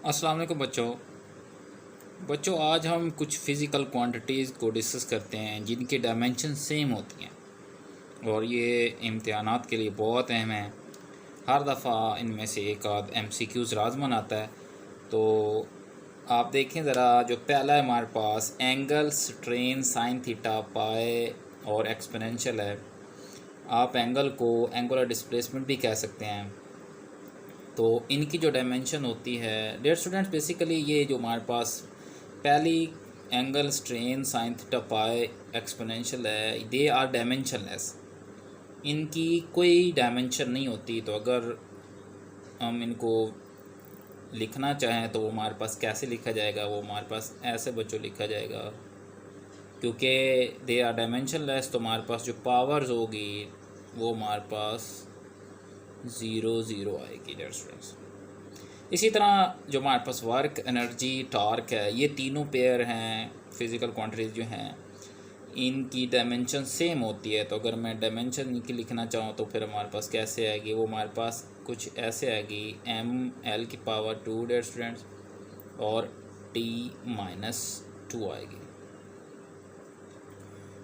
अस्सलाम वालेकुम बच्चों आज हम कुछ फ़िज़िकल क्वांटिटीज़ को डिस्कस करते हैं जिनकी डायमेंशन सेम होती हैं और ये इम्तिहानात के लिए बहुत अहम है। हर दफ़ा इनमें से एक आध MCQs लाज़मन आता है। तो आप देखें ज़रा, जो पहला है हमारे पास एंगल स्ट्रेन साइन थीटा पाए और एक्सपोनेंशियल है। आप एंगल को एंगुलर डिस्प्लेसमेंट भी कह सकते हैं। तो इनकी जो डायमेंशन होती है डियर स्टूडेंट्स, बेसिकली ये जो हमारे पास पहली angle strain sine theta pi exponential है, दे आर डायमेंशनलेस। इनकी कोई डायमेंशन नहीं होती। तो अगर हम इनको लिखना चाहें तो वो हमारे पास कैसे लिखा जाएगा? वो हमारे पास ऐसे बच्चों लिखा जाएगा, क्योंकि दे आर डायमेंशनलेस। तो हमारे पास जो पावर्स होगी वो हमारे पास 0 0 आएगी डियर स्टूडेंट्स। इसी तरह जो हमारे पास वर्क, एनर्जी, टॉर्क है, ये तीनों पेयर हैं फिज़िकल क्वांटिटीज़ जो हैं, इनकी डायमेंशन सेम होती है। तो अगर मैं डायमेंशन इनकी लिखना चाहूँ तो फिर हमारे पास कैसे आएगी? वो हमारे पास कुछ ऐसे आएगी, ml⁻², डियर स्टूडेंट्स, और t-2 आएगी।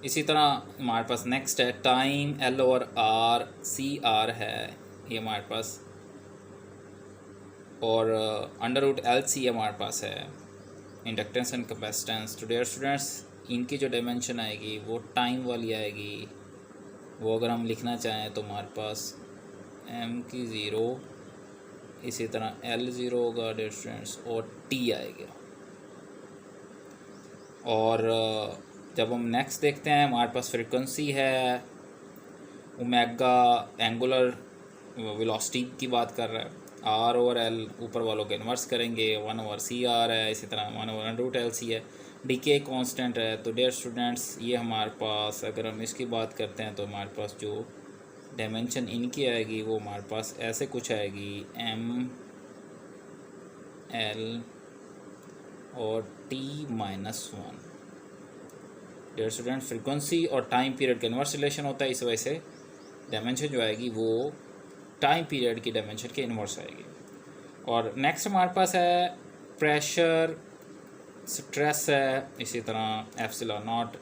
इसी तरह हमारे पास नेक्स्ट है टाइम, L/R CR है ये हमारे पास, और √LC हमारे पास है इंडक्टेंस एंड कैपेसिटेंस। तो डियर स्टूडेंट्स, इनकी जो डायमेंशन आएगी वो टाइम वाली आएगी। वो अगर हम लिखना चाहें तो हमारे पास m की 0, इसी तरह L0 होगा डियर स्टूडेंट्स, और t आएगा। और जब हम नेक्स्ट देखते हैं, हमारे पास फ्रीक्वेंसी है ओमेगा, एंगुलर वेलोसिटी की बात कर रहा है। R/L ऊपर वालों के इन्वर्स करेंगे, 1/CR है, इसी तरह 1/√LC है, डीके कांस्टेंट है। तो डियर स्टूडेंट्स, ये हमारे पास अगर हम इसकी बात करते हैं तो हमारे पास जो डायमेंशन इनकी आएगी वो हमारे पास ऐसे कुछ आएगी, ml और t-1। डियर स्टूडेंट, फ्रीक्वेंसी और टाइम पीरियड का इन्वर्स रिलेशन होता है, इस वजह से डायमेंशन जो आएगी वो टाइम पीरियड की डायमेंशन के इन्वर्स आएगी। और नेक्स्ट हमारे पास है प्रेशर, स्ट्रेस है, इसी तरह ε0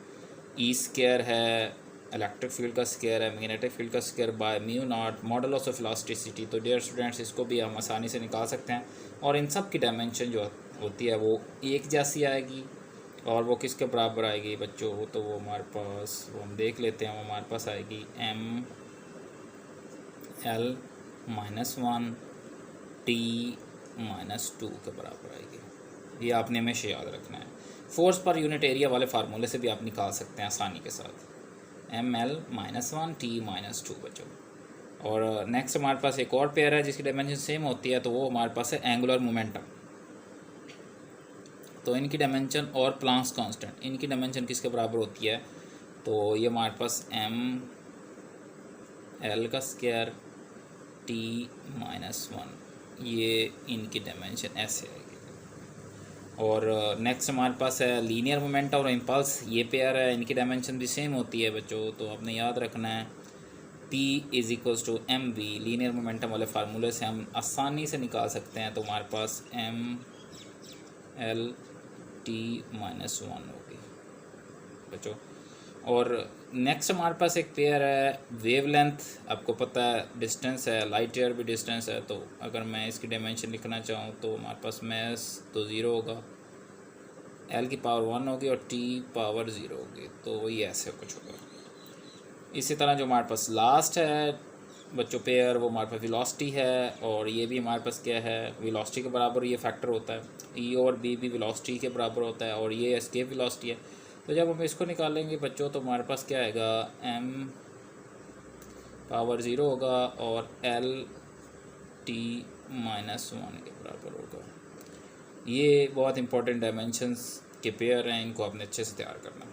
E² है, इलेक्ट्रिक फील्ड का स्क्वायर है, मैग्नेटिक फील्ड का square by μ0, modulus of elasticity. तो डियर स्टूडेंट्स, इसको भी हम आसानी से निकाल सकते हैं। और इन सब की डायमेंशन जो होती है वो एक जैसी आएगी। और वो किसके बराबर आएगी बच्चों? तो वो हमारे पास, वो हम देख लेते हैं, वो हमारे पास आएगी ml-1 t-2 के बराबर आएगी। ये आपने हमेशा याद रखना है। फोर्स पर यूनिट एरिया वाले फार्मूले से भी आप निकाल सकते हैं आसानी के साथ, ml-1 t-2 बच्चों। और नेक्स्ट हमारे पास एक और पेयर है जिसकी डायमेंशन सेम होती है, तो वो हमारे पास है एंगुलर मोमेंटम। तो इनकी डायमेंशन और प्लांक्स कांस्टेंट, इनकी डायमेंशन किसके बराबर होती है? तो ये हमारे पास ml² t-1, ये इनकी डायमेंशन ऐसे आएगी। और नेक्स्ट हमारे पास है लीनियर मोमेंटम और इम्पल्स, ये पेयर है, इनकी डायमेंशन भी सेम होती है बच्चों। तो आपने याद रखना है P = mv, लीनियर मोमेंटम वाले फार्मूले से हम आसानी से निकाल सकते हैं। तो हमारे पास ml-t-1 होगी बच्चों। और नेक्स्ट हमारे पास एक पेयर है वेवलेंथ, आपको पता है डिस्टेंस है, लाइट ईयर भी डिस्टेंस है। तो अगर मैं इसकी डायमेंशन लिखना चाहूँ तो हमारे पास मैस तो 0 होगा, L⁻1 होगी और T⁻0 होगी। तो ये ऐसे कुछ होगा। इसी तरह जो हमारे पास लास्ट है बच्चों पेयर, वो हमारे पास वेलोसिटी है, और ये भी हमारे पास क्या है, वेलोसिटी के बराबर ये फैक्टर होता है। E और B भी वेलोसिटी के बराबर होता है, और ये एस्केप वेलोसिटी है। तो जब हम इसको निकालेंगे बच्चों तो हमारे पास क्या आएगा, m⁻0 होगा और L⁻t-1 के बराबर होगा। ये बहुत इंपॉर्टेंट डायमेंशंस के पेयर हैं, इनको आपने अच्छे से तैयार करना है।